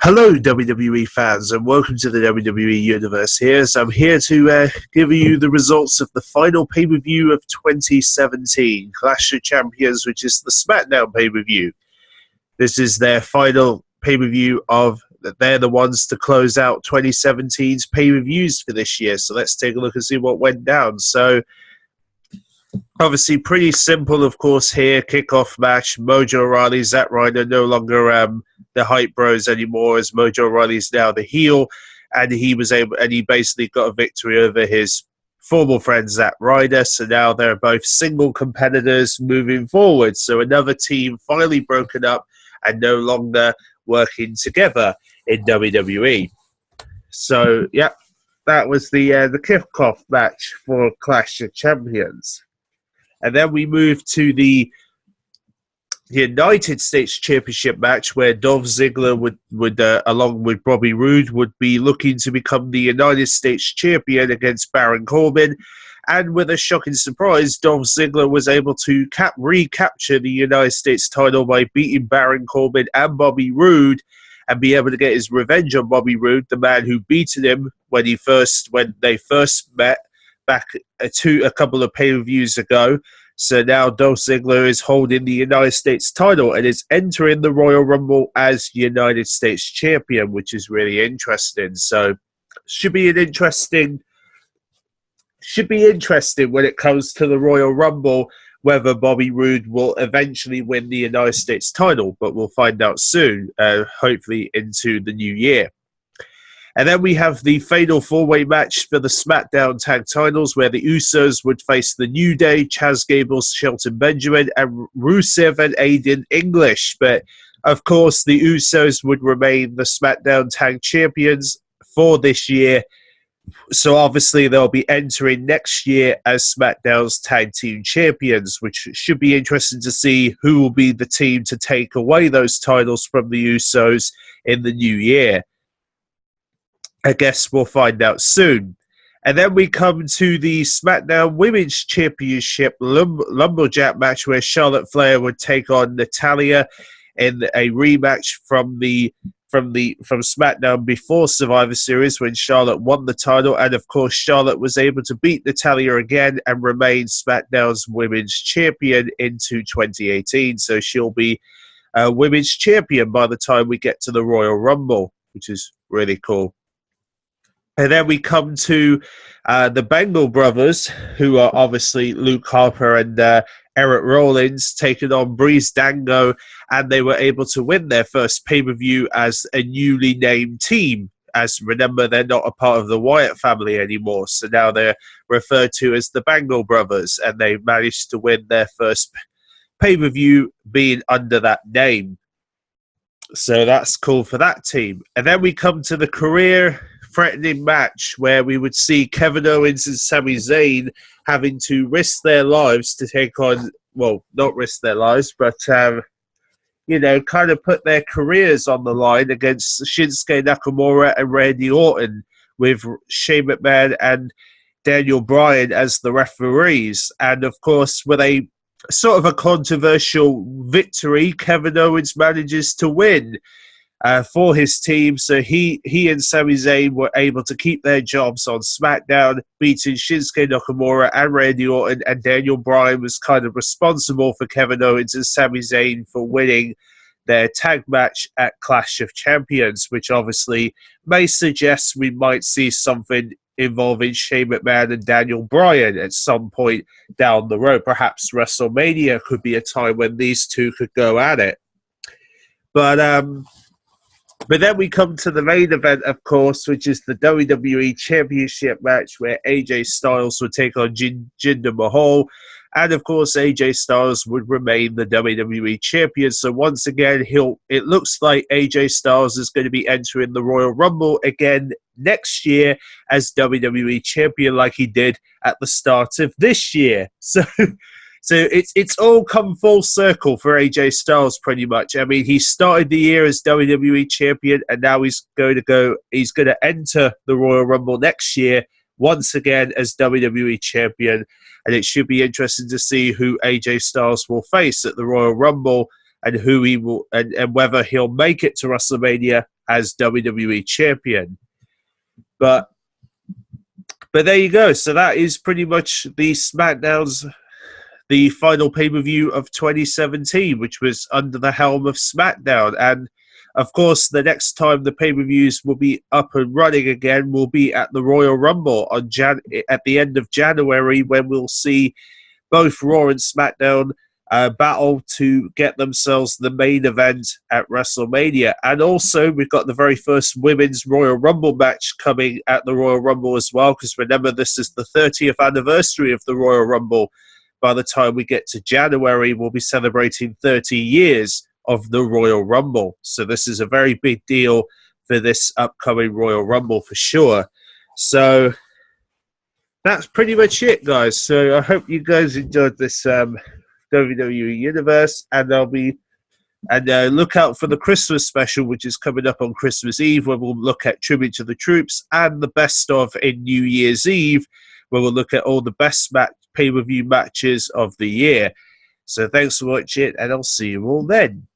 Hello, WWE fans, and welcome to the WWE Universe here. So I'm here to give you the results of the final pay-per-view of 2017, Clash of Champions, which is the SmackDown pay-per-view. This is their final pay-per-view they're the ones to close out 2017's pay-per-views for this year. So let's take a look and see what went down. So obviously pretty simple, of course, here. Kickoff match, Mojo Rawley, Zack Ryder no longer the Hype Bros anymore, as Mojo Rawley's now the heel, and he basically got a victory over his former friend Zack Ryder. So now they're both single competitors moving forward. So another team finally broken up and no longer working together in WWE. So yeah, that was the kickoff match for Clash of Champions. And then we move to the United States Championship match, where Dolph Ziggler would along with Bobby Roode, would be looking to become the United States Champion against Baron Corbin. And with a shocking surprise, Dolph Ziggler was able to recapture the United States title by beating Baron Corbin and Bobby Roode, and be able to get his revenge on Bobby Roode, the man who beaten him when they first met back a couple of pay-per-views ago. So now Dolph Ziggler is holding the United States title and is entering the Royal Rumble as United States Champion, which is really interesting. So should be interesting when it comes to the Royal Rumble, whether Bobby Roode will eventually win the United States title, but we'll find out soon, hopefully into the new year. And then we have the fatal four-way match for the SmackDown Tag Titles, where the Usos would face the New Day, Chaz Gable, Shelton Benjamin, and Rusev and Aiden English. But, of course, the Usos would remain the SmackDown Tag Champions for this year. So, obviously, they'll be entering next year as SmackDown's Tag Team Champions, which should be interesting to see who will be the team to take away those titles from the Usos in the new year. I guess we'll find out soon. And then we come to the SmackDown Women's Championship Lumberjack match, where Charlotte Flair would take on Natalya in a rematch from SmackDown before Survivor Series, when Charlotte won the title. And of course, Charlotte was able to beat Natalya again and remain SmackDown's Women's Champion into 2018. So she'll be a Women's Champion by the time we get to the Royal Rumble, which is really cool. And then we come to the Bengal brothers, who are obviously Luke Harper and Eric Rollins, taking on Breeze Dango, and they were able to win their first pay-per-view as a newly named team. As remember, they're not a part of the Wyatt family anymore, so now they're referred to as the Bengal brothers, and they managed to win their first pay-per-view being under that name. So that's cool for that team. And then we come to the career-threatening match, where we would see Kevin Owens and Sami Zayn having to risk their lives to take on, well, not risk their lives, but, kind of put their careers on the line against Shinsuke Nakamura and Randy Orton, with Shane McMahon and Daniel Bryan as the referees. And, of course, with a sort of a controversial victory, Kevin Owens manages to win for his team. So he and Sami Zayn were able to keep their jobs on SmackDown, beating Shinsuke Nakamura and Randy Orton, and Daniel Bryan was kind of responsible for Kevin Owens and Sami Zayn for winning their tag match at Clash of Champions, which obviously may suggest we might see something involving Shane McMahon and Daniel Bryan at some point down the road. Perhaps WrestleMania could be a time when these two could go at it. But then we come to the main event, of course, which is the WWE Championship match, where AJ Styles would take on Jinder Mahal. And, of course, AJ Styles would remain the WWE Champion. So, once again, it looks like AJ Styles is going to be entering the Royal Rumble again next year as WWE Champion, like he did at the start of this year. So it's all come full circle for AJ Styles, pretty much. I mean, he started the year as WWE Champion, and now he's going to enter the Royal Rumble next year once again as WWE Champion. And it should be interesting to see who AJ Styles will face at the Royal Rumble, and who he will, and whether he'll make it to WrestleMania as WWE Champion. But there you go. So that is pretty much the SmackDown's, the final pay-per-view of 2017, which was under the helm of SmackDown. And of course, the next time the pay-per-views will be up and running again will be at the Royal Rumble on at the end of January, when we'll see both Raw and SmackDown battle to get themselves the main event at WrestleMania. And also, we've got the very first Women's Royal Rumble match coming at the Royal Rumble as well, because remember, this is the 30th anniversary of the Royal Rumble. By the time we get to January, we'll be celebrating 30 years of the Royal Rumble. So this is a very big deal for this upcoming Royal Rumble for sure. So that's pretty much it, guys. So I hope you guys enjoyed this WWE Universe, and look out for the Christmas special, which is coming up on Christmas Eve, where we'll look at Tribute to the Troops, and the best of in New Year's Eve, where we'll look at all the best pay-per-view matches of the year. So thanks for watching, and I'll see you all then.